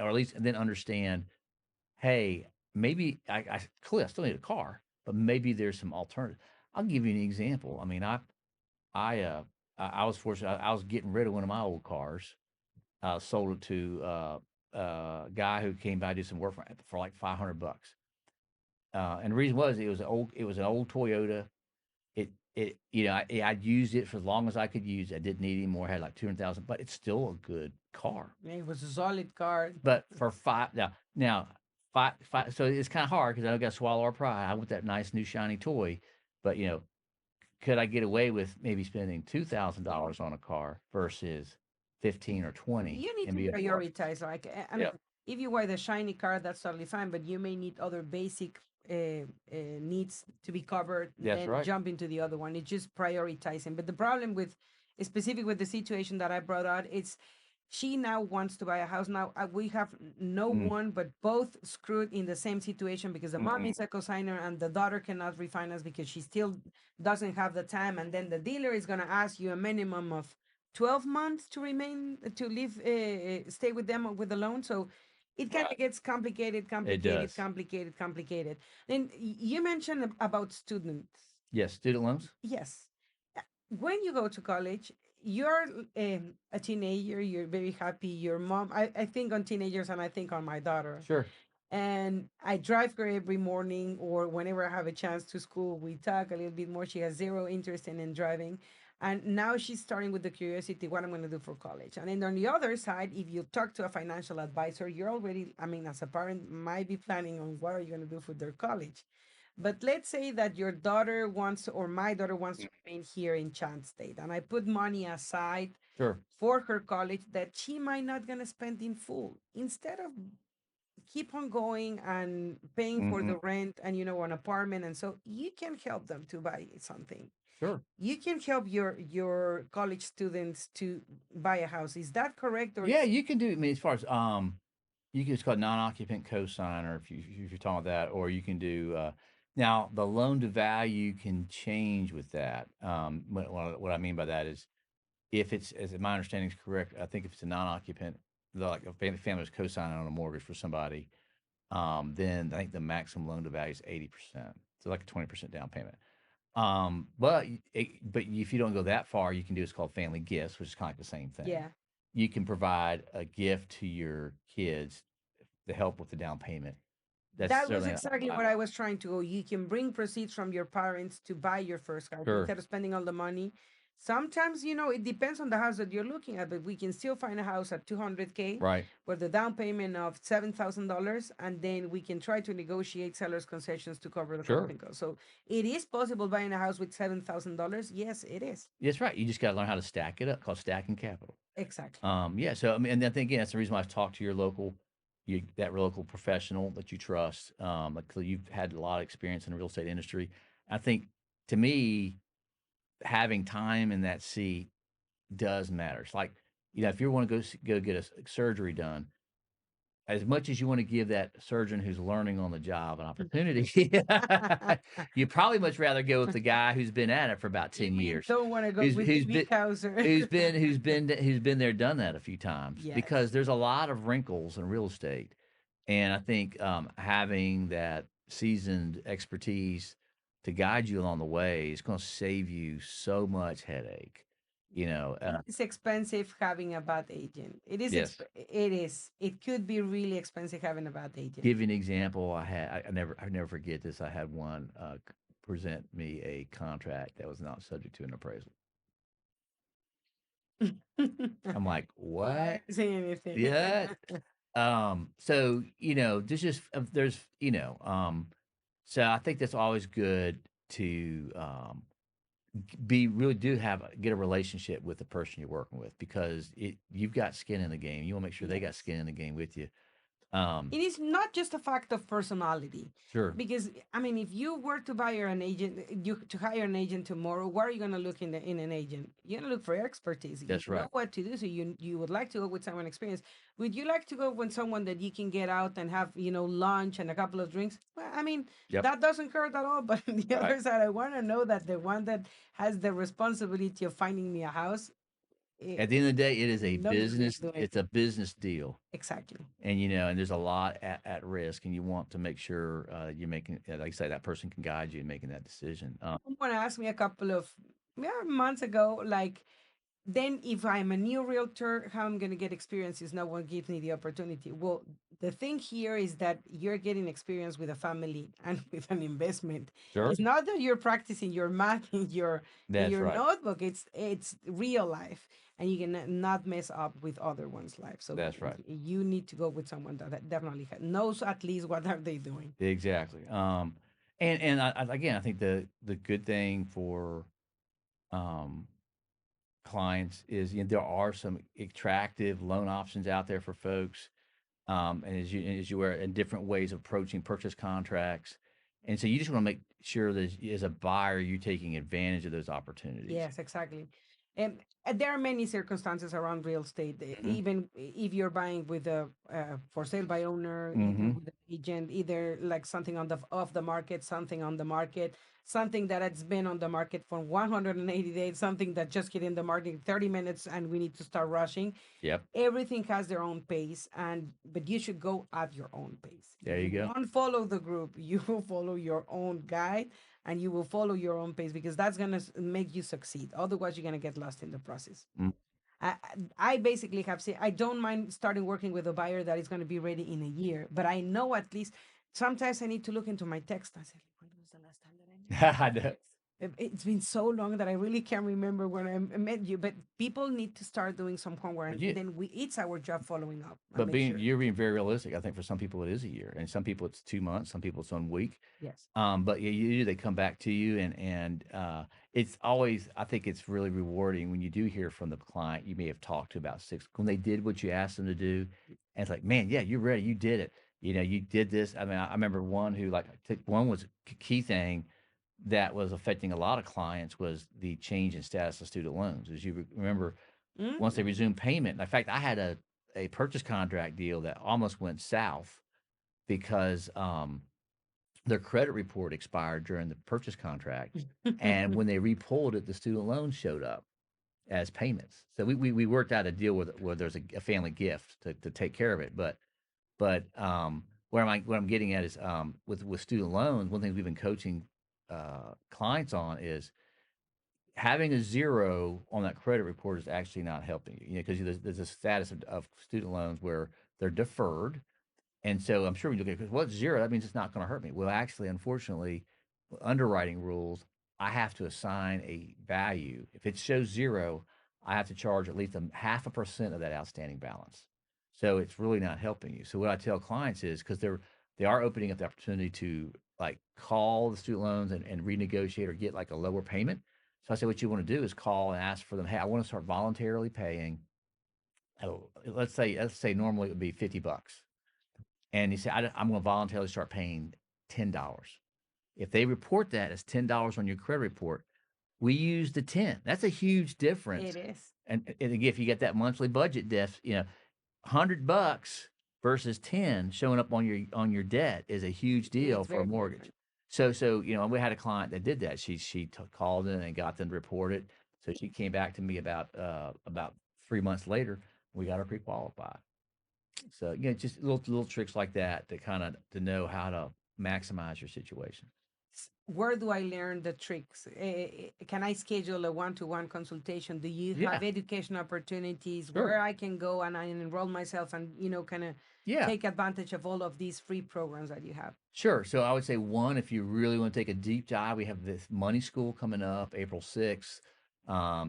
or at least then understand, hey, maybe clearly I still need a car, but maybe there's some alternative. I'll give you an example. I mean, I I was fortunate. I was getting rid of one of my old cars. Sold it to a guy who came by to do some work for like $500. And the reason was it was an old Toyota. I'd used it for as long as I could use it. I didn't need any more. I had like 200,000, but it's still a good car. It was a solid car. But for five, so it's kind of hard because I got to swallow our pride. I want that nice new shiny toy, but could I get away with maybe spending $2,000 on a car versus 15 or 20 You need and to be able to work? prioritize. Like, I mean, Yeah, if you buy the shiny car, that's totally fine, but you may need other basic needs to be covered, that's then right. jump into the other one. It's just prioritizing. But the problem with, specific with the situation that I brought out, it's She now wants to buy a house. Now we have no Mm, one but both screwed in the same situation because the mom mm-mm. is a cosigner and the daughter cannot refinance because she still doesn't have the time. And then the dealer is going to ask you a minimum of 12 months to remain, to live, stay with them with the loan. So it kind of gets complicated, It complicated, does. complicated, complicated. Then you mentioned about students. Yes, student loans. Yes. When you go to college, you're a teenager, you're very happy. Your mom, I think on teenagers and I think on my daughter. Sure. And I drive her every morning or whenever I have a chance to school, we talk a little bit more. She has zero interest in driving. And now she's starting with the curiosity, what I'm going to do for college. And then on the other side, if you talk to a financial advisor, you're already, I mean, as a parent, might be planning on what are you going to do for their college. But let's say that your daughter wants, or my daughter wants to remain here in Chan State, and I put money aside Sure. for her college that she might not gonna spend in full. Instead of keep on going and paying for Mm-hmm. the rent and an apartment, and so you can help them to buy something. Sure. You can help your college students to buy a house. Is that correct, or Yeah, you can do. I mean, as far as you can, it's called non-occupant cosigner if you're talking about that, or you can do. Now the loan to value can change with that. What I mean by that is if it's, as my understanding is correct, I think if it's a non-occupant, like a family is co-signing on a mortgage for somebody, then I think the maximum loan to value is 80%. So like a 20% down payment. But if you don't go that far, you can do what's called family gifts, which is kind of like the same thing. yeah? You can provide a gift to your kids to help with the down payment. That's That was certainly exactly what I was trying to go. You can bring proceeds from your parents to buy your first house sure, instead of spending all the money. Sometimes, it depends on the house that you're looking at, but we can still find a house at 200K right, with the down payment of $7,000, and then we can try to negotiate seller's concessions to cover the sure. closing costs. So it is possible buying a house with $7,000. Yes, it is. That's right. You just got to learn how to stack it up, called stacking capital. Exactly. Yeah. So I mean, and I think again, that's the reason why I've talked to your local, that local professional that you trust. Like so you've had a lot of experience in the real estate industry. I think to me, having time in that seat does matter. It's like if you want to go get a surgery done, as much as you want to give that surgeon who's learning on the job an opportunity, you probably much rather go with the guy who's been at it for about You 10 mean years, don't want to go who's with the who's big been house? who's been there, done that a few times, because Yes. there's a lot of wrinkles in real estate. And I think having that seasoned expertise to guide you along the way is going to save you so much headache. You know, It's expensive having a bad agent. yes. It is. It could be really expensive having a bad agent. Give you an example. I never forget this. I had one present me a contract that was not subject to an appraisal. I'm like, Why what? say anything? Yeah. So there's so I think that's always good to be really do get a relationship with the person you're working with, because you've got skin in the game. You want to make sure they got Yes. skin in the game with you. Um, It is not just a fact of personality, sure, because I mean, if you were to hire an agent, to hire an agent tomorrow, what are you going to look in an agent? You're going to look for expertise. You that's know right. what to do, so you would like to go with someone experienced. Would you like to go with someone that you can get out and have lunch and a couple of drinks? Well, I mean, Yep. that doesn't hurt at all. But on the Right. other side, I want to know that the one that has the responsibility of finding me a house, eh, At the end of the day, it is a knows what business. they're doing. It's a business deal. Exactly. And there's a lot at risk, and you want to make sure you're making, like I say, that person can guide you in making that decision. Someone asked me a couple of months ago, like, then if I'm a new realtor, how I'm going to get experience is no one gives me the opportunity. Well, the thing here is that you're getting experience with a family and with an investment. Sure. It's not that you're practicing your math in That's your right. notebook. It's real life, and you can not mess up with other one's life. So That's right. you need to go with someone that definitely knows at least what are they doing. Exactly. Again, I think the good thing for um, clients is there are some attractive loan options out there for folks, and as you were in different ways of approaching purchase contracts, and so you just want to make sure that as a buyer you're taking advantage of those opportunities. Yes, exactly. There are many circumstances around real estate. Mhm. Even if you're buying with a for sale by owner, either Mhm. with an agent, either like something on the off the market, something on the market, something that has been on the market for 180 days, something that just hit in the market in 30 minutes, and we need to start rushing. Yep. Everything has their own pace, and but you should go at your own pace. There you You go. won't follow the group. You will follow your own guide, and you will follow your own pace because that's gonna make you succeed. Otherwise, you're gonna get lost in the process. Mm. I, I basically have said I don't mind starting working with a buyer that is going to be ready in a year, but I know at least sometimes I need to look into my text. I say, when was the last time that I met you? I know. It's been so long that I really can't remember when I met you. But people need to start doing some homework, But and you then it's our job following up and but make being sure. you're being very realistic. I think for some people it is a year, and some people it's 2 months, some people it's 1 week. Yes. But yeah, usually they come back to you, and it's always I think it's really rewarding when you do hear from the client you may have talked to about 6 when they did what you asked them to do, and it's like, man, yeah, you're ready, you did it. You did this. I mean, I remember one who like took one was a key thing that was affecting a lot of clients was the change in status of student loans. As you remember, once they Mm. resumed payment. In fact, I had a purchase contract deal that almost went south because their credit report expired during the purchase contract, and when they repulled it, the student loans showed up as payments. So we worked out a deal where there's a family gift to take care of it. But what I'm getting at is with student loans, one thing we've been coaching clients on is having a zero on that credit report is actually not helping you. Because there's a status of student loans where they're deferred, and so I'm sure when you look at it, what's zero? That means it's not going to hurt me. Well, actually, unfortunately, underwriting rules, I have to assign a value. If it shows zero, I have to charge at least a 0.5% of that outstanding balance. So it's really not helping you. So what I tell clients is because they are opening up the opportunity to like call the student loans and renegotiate or get like a lower payment. So I say what you want to do is call and ask for them. Hey, I want to start voluntarily paying. Oh, let's say normally it would be $50 and you say, I'm going to voluntarily start paying $10. If they report that as $10 on your credit report, we use the 10. That's a huge It difference. is. And again, if you get that monthly budget $100 versus 10 showing up on your debt is a huge deal It's for a very mortgage. different. So we had a client that did that. She called in and got them to report it. So she came back to me about 3 months later. We got her pre-qualified. So, just little tricks like that to kind of to know how to maximize your situation. Where do I learn the tricks? Can I schedule a one-to-one consultation? Do you Yeah, have education opportunities sure. where I can go and I enroll myself and kind of Yeah, take advantage of all of these free programs that you have? sure. So I would say one, if you really want to take a deep dive, we have this money school coming up April 6th.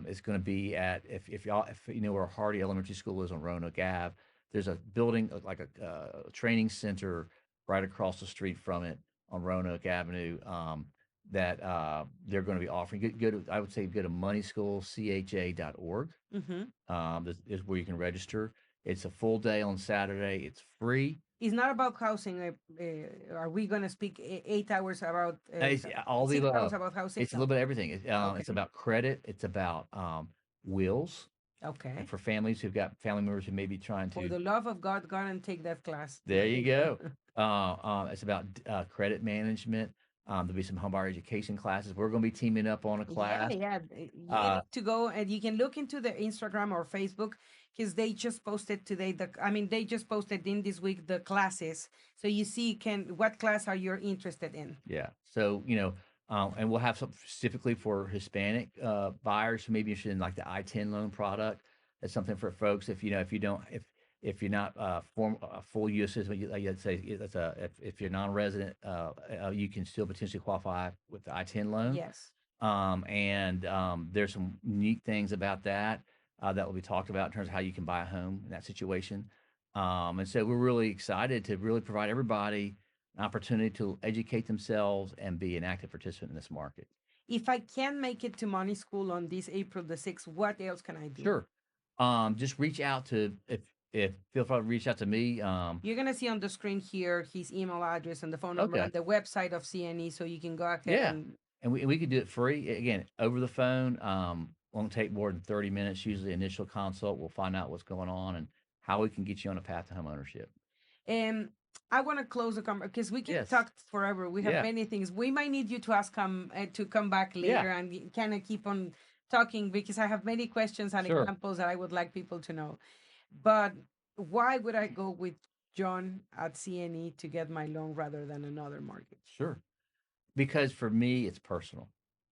It's going to be at if you know where Hardy Elementary School is on Roanoke Ave. There's a building like a training center right across the street from it on Roanoke Avenue. That they're going to be offering. I would say go to moneyschoolcha.org. Hmm. This is where you can register. It's a full day on Saturday. It's free. It's not about housing. Are we going to speak 8 hours about It's all the 6 hours above. about housing? It's a No. little bit of everything. It's Okay. about credit. It's about wills, and Okay. for families who've got family members who may be trying For to. the love of God, go and take that class. There you go. It's about credit management. There'll be some homebuyer education classes. We're going to be teaming up on a Yeah, class. yeah. You Uh, need to go and you can look into the Instagram or Facebook because they just posted today they just posted in this week the classes. So you see can what class are you interested in? Yeah. So, and we'll have something specifically for Hispanic buyers who may be interested in like the I-10 loan product. That's something for folks if you don't if you're not a full U.S. citizen, let's say that's if you're non-resident, you can still potentially qualify with the I-10 loan. Yes. And there's some neat things about that that will be talked about in terms of how you can buy a home in that situation. And so we're really excited to really provide everybody an opportunity to educate themselves and be an active participant in this market. If I can make it to money school on this April the 6th, what else can I do? Sure. Just reach out to if feel free to reach out to me. You're gonna see on the screen here his email address and the phone number Okay. and the website of CNE, so you can go ahead Yeah. and And we could do it free again over the phone. Won't take more than 30 minutes, usually initial consult. We'll find out what's going on and how we can get you on a path to home ownership. And I want to close the conversation because we can Yes. talk forever. We have Yeah. many things. We might need you to ask to come back Yeah. later and kind of keep on talking because I have many questions and Sure. examples that I would like people to know. But why would I go with John at CNE to get my loan rather than another mortgage? Sure. Because for me, it's personal.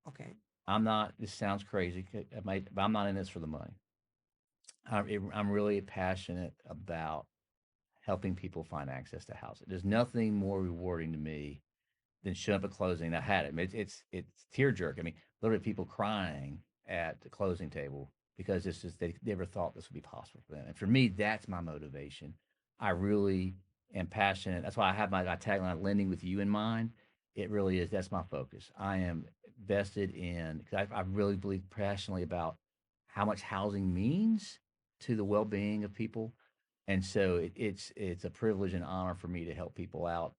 Okay. I'm not, this sounds crazy, but I'm not in this for the money. I'm really passionate about helping people find access to housing. There's nothing more rewarding to me than showing up at closing. I had it. It's tear jerk. I mean, literally people crying at the closing table because it's just they never thought this would be possible for them. And for me, that's my motivation. I really am passionate. That's why I have my tagline "Lending with you" in mind. It really is. That's my focus. I am vested in because I really believe passionately about how much housing means to the well-being of people, and so it's a privilege and honor for me to help people out.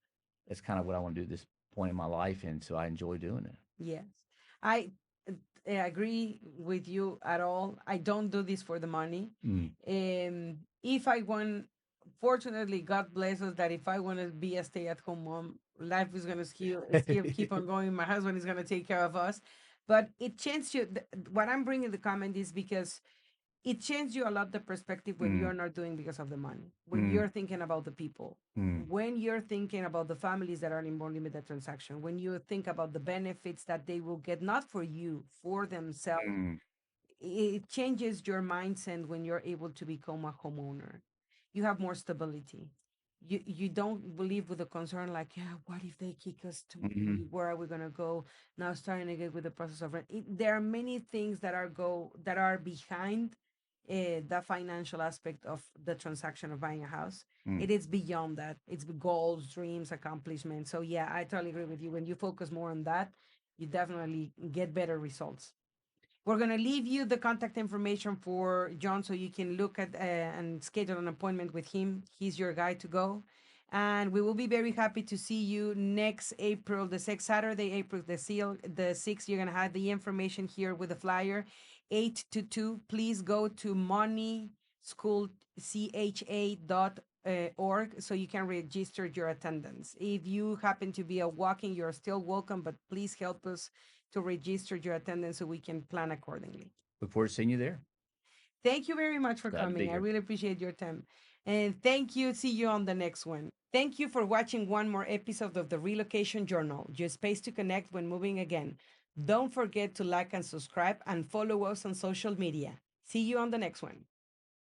That's kind of what I want to do at this point in my life, and so I enjoy doing it. Yes. I agree with you at all. I don't do this for the money. Mm. If I want, fortunately, God bless us that if I want to be a stay-at-home mom, life is going to still keep on going. My husband is going to take care of us. But it changed you. What I'm bringing the comment is because it changed you a lot the perspective when Mm. you're not doing because of the money, when Mm. you're thinking about the people, Mm. when you're thinking about the families that are involved in the transaction, when you think about the benefits that they will get, not for you, for themselves. Mm. It changes your mindset when you're able to become a homeowner. You have more stability. You don't believe with the concern like, yeah, what if they kick us to Mhm. where are we gonna go now? Starting again with the process of rent. There are many things that are behind the financial aspect of the transaction of buying a house. Mm. It is beyond that. It's goals, dreams, accomplishments. So yeah, I totally agree with you. When you focus more on that, you definitely get better results. We're going to leave you the contact information for John so you can look at and schedule an appointment with him. He's your guy to go. And we will be very happy to see you next April, the 6th, Saturday, April the 6th. You're going to have the information here with the flyer, 8 to 2. Please go to moneyschoolcha.org so you can register your attendance. If you happen to be a walking, you're still welcome, but please help us to register your attendance so we can plan accordingly. Look forward to seeing you there. Thank you very much for Glad to be coming. I here. really appreciate your time. And thank you. See you on the next one. Thank you for watching one more episode of the Relocation Journal, your space to connect when moving again. Don't forget to like and subscribe and follow us on social media. See you on the next one.